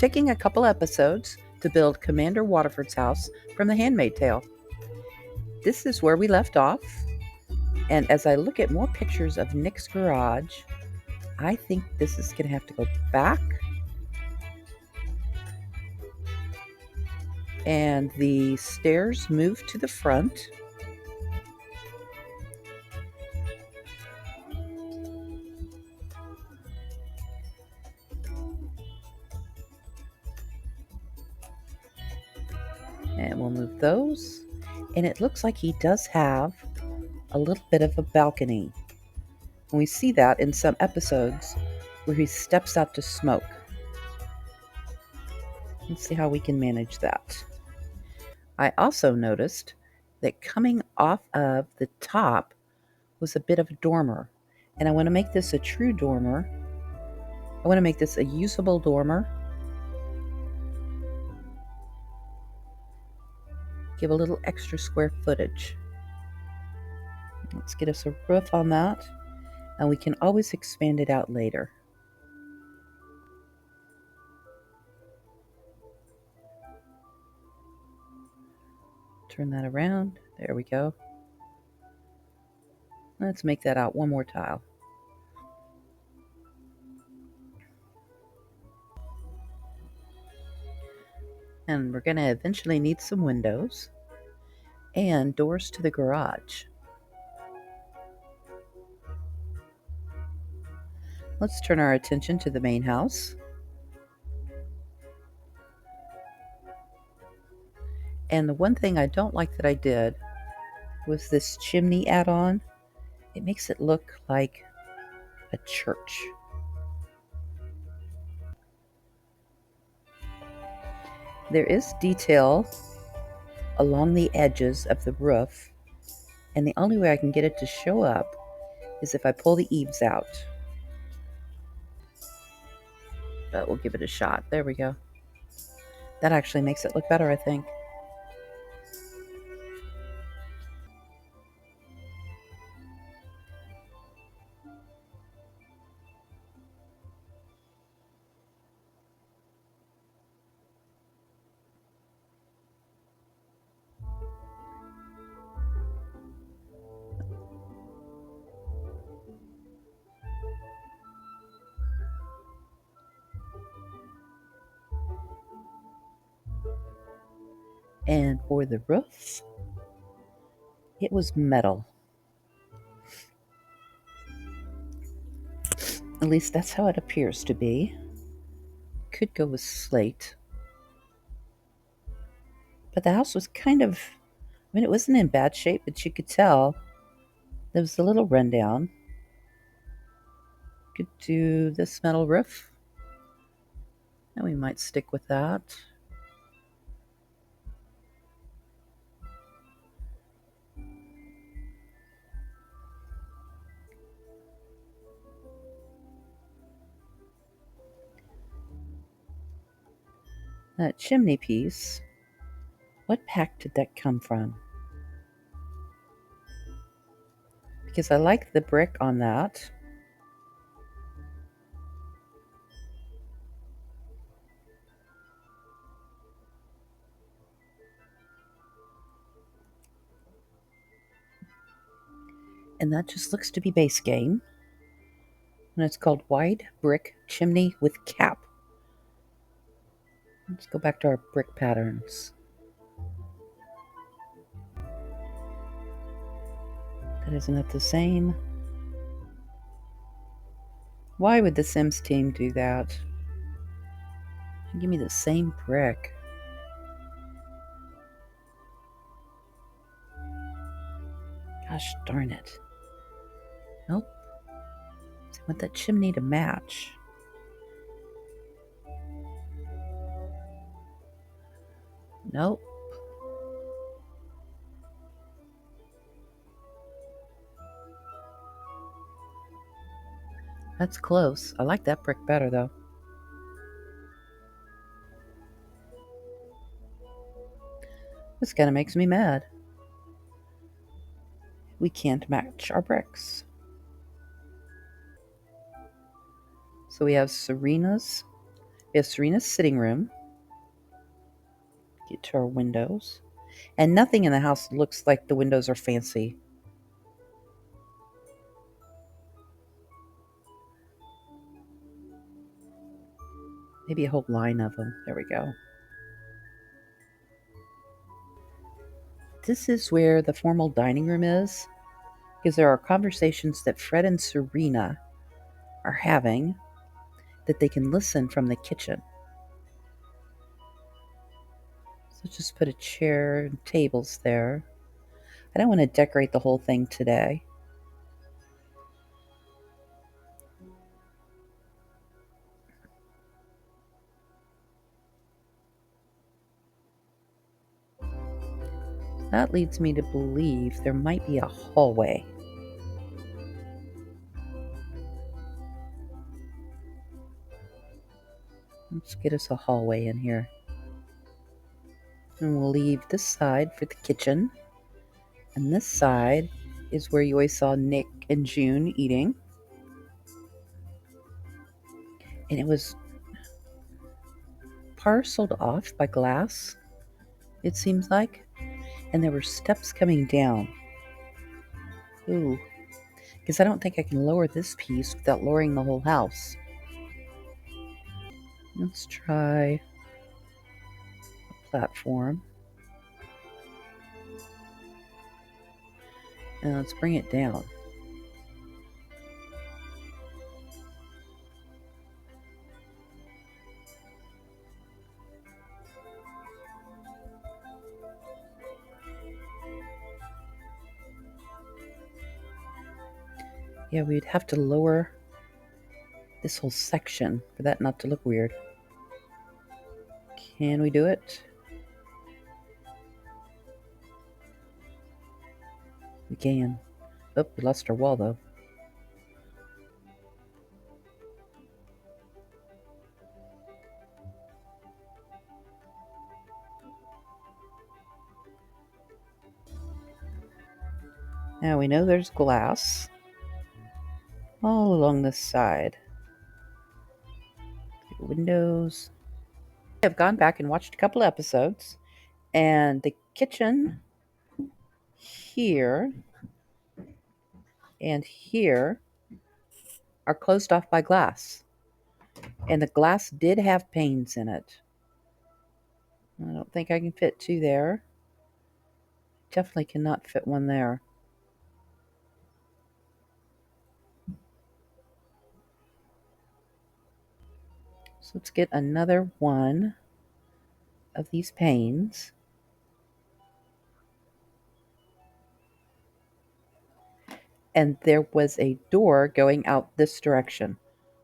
taking a couple episodes to build Commander Waterford's house from the Handmaid tale. This is where we left off, and as I look at more pictures of Nick's garage, I think this is going to have to go back, and the stairs move to the front. And we'll move those. And it looks like he does have a little bit of a balcony. And we see that in some episodes where he steps out to smoke. Let's see how we can manage that. I also noticed that coming off of the top was a bit of a dormer. And I want to make this a true dormer. I want to make this a usable dormer. Give a little extra square footage. Let's get us a roof on that, and we can always expand it out later. Turn that around. There we go. Let's make that out one more tile. And we're going to eventually need some windows and doors to the garage. Let's turn our attention to the main house. And the one thing I don't like that I did was this chimney add-on. It makes it look like a church. There is detail along the edges of the roof, and the only way I can get it to show up is if I pull the eaves out. But we'll give it a shot. There we go. That actually makes it look better, I think. And for the roof, it was metal. At least that's how it appears to be. Could go with slate. But the house was kind of, it wasn't in bad shape, but you could tell there was a little rundown. Could do this metal roof. And we might stick with that. That chimney piece, what pack did that come from? Because I like the brick on that. And that just looks to be base game. And it's called Wide Brick Chimney with Cap. Let's go back to our brick patterns. That isn't it the same? Why would the Sims team do that? Give me the same brick. Gosh darn it. Nope. I want that chimney to match. Nope. That's close. I like that brick better, though. This kind of makes me mad. We can't match our bricks. So we have Serena's We have Serena's sitting room. Get to our windows. And nothing in the house looks like the windows are fancy. Maybe a whole line of them. There we go. This is where the formal dining room is, because there are conversations that Fred and Serena are having that they can listen from the kitchen. So just put a chair and tables there. I don't want to decorate the whole thing today. That leads me to believe there might be a hallway. Let's get us a hallway in here. And we'll leave this side for the kitchen. And this side is where you always saw Nick and June eating. And it was parceled off by glass, it seems like. And there were steps coming down. Ooh. Because I don't think I can lower this piece without lowering the whole house. Let's try a platform. And let's bring it down. Yeah, we'd have to lower this whole section for that not to look weird. Can we do it? We can. Oh, we lost our wall though. Now we know there's glass all along this side. Windows. I've gone back and watched a couple episodes, and the kitchen here and here are closed off by glass. And the glass did have panes in it. I don't think I can fit two there. Definitely cannot fit one there. So let's get another one of these panes. And there was a door going out this direction.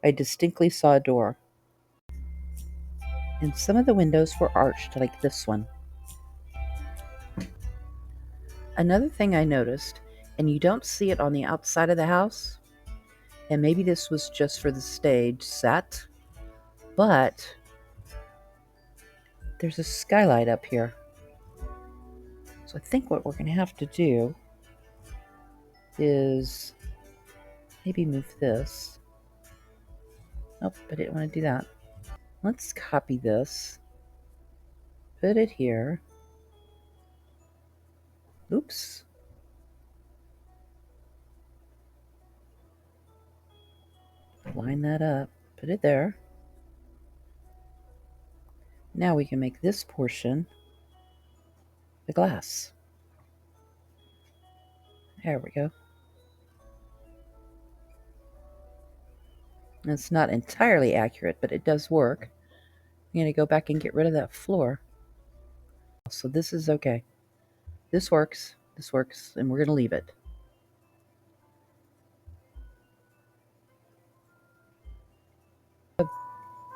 I distinctly saw a door. And some of the windows were arched like this one. Another thing I noticed, and you don't see it on the outside of the house, and maybe this was just for the stage set, but there's a skylight up here. So I think what we're going to have to do is maybe move this. Nope, I didn't want to do that. Let's copy this. Put it here. Oops. Line that up. Put it there. Now we can make this portion the glass. There we go. It's not entirely accurate, but it does work. I'm going to go back and get rid of that floor. So this is okay. This works, and we're going to leave it.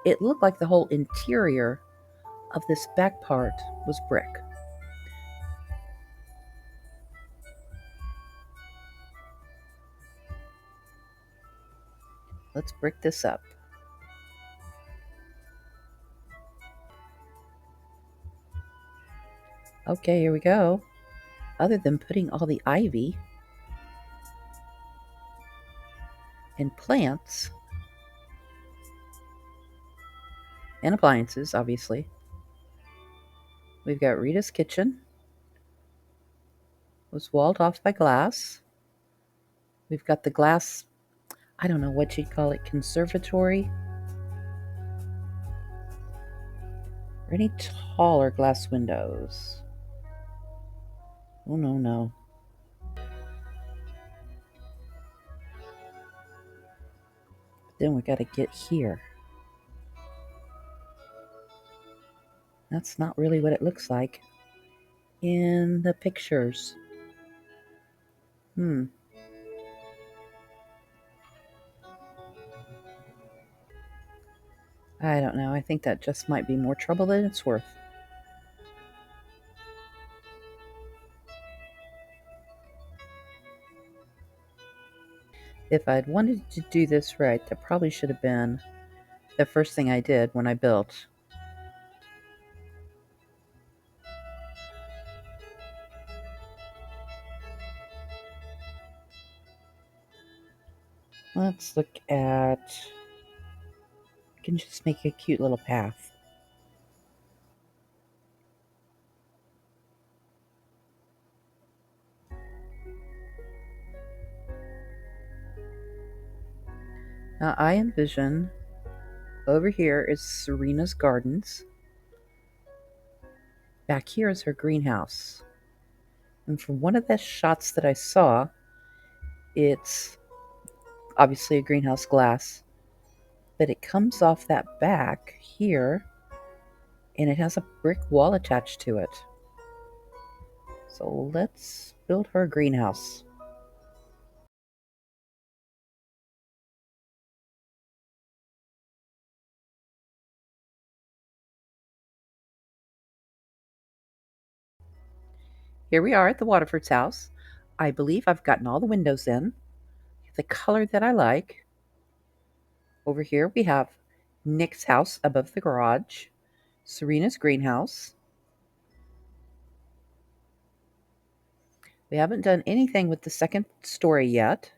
It looked like the whole interior of this back part was brick. Let's brick this up. Okay, here we go. Other than putting all the ivy and plants, and appliances, obviously. We've got Rita's kitchen. It was walled off by glass. We've got the glass, I don't know what you'd call it, conservatory. Or any taller glass windows? Oh, no, no. Then we got to get here. That's not really what it looks like in the pictures. I don't know. I think that just might be more trouble than it's worth. If I'd wanted to do this right, that probably should have been the first thing I did when I built. Let's look at... I can just make a cute little path. Now I envision over here is Serena's gardens. Back here is her greenhouse. And from one of the shots that I saw, it's obviously a greenhouse glass, but it comes off that back here and it has a brick wall attached to it. So let's build her a greenhouse. Here we are at the Waterford's house. I believe I've gotten all the windows in, the color that I like. Over here we have Nick's house above the garage, Serena's greenhouse. We haven't done anything with the second story yet.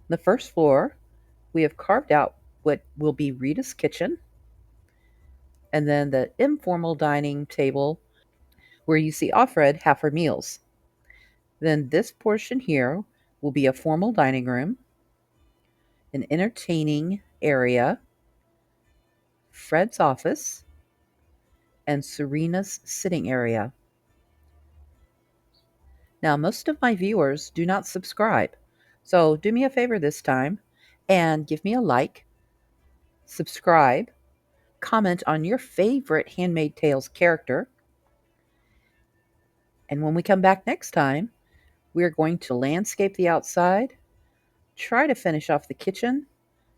The first floor, we have carved out what will be Rita's kitchen, and then the informal dining table where you see Offred have her meals. Then this portion here will be a formal dining room, an entertaining area, Fred's office, and Serena's sitting area. Now, most of my viewers do not subscribe, so do me a favor this time and give me a like, subscribe, comment on your favorite Handmaid Tales character, and when we come back next time, we're going to landscape the outside, try to finish off the kitchen,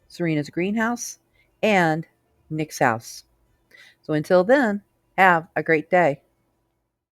Serena's greenhouse, and Nick's house. So until then, have a great day.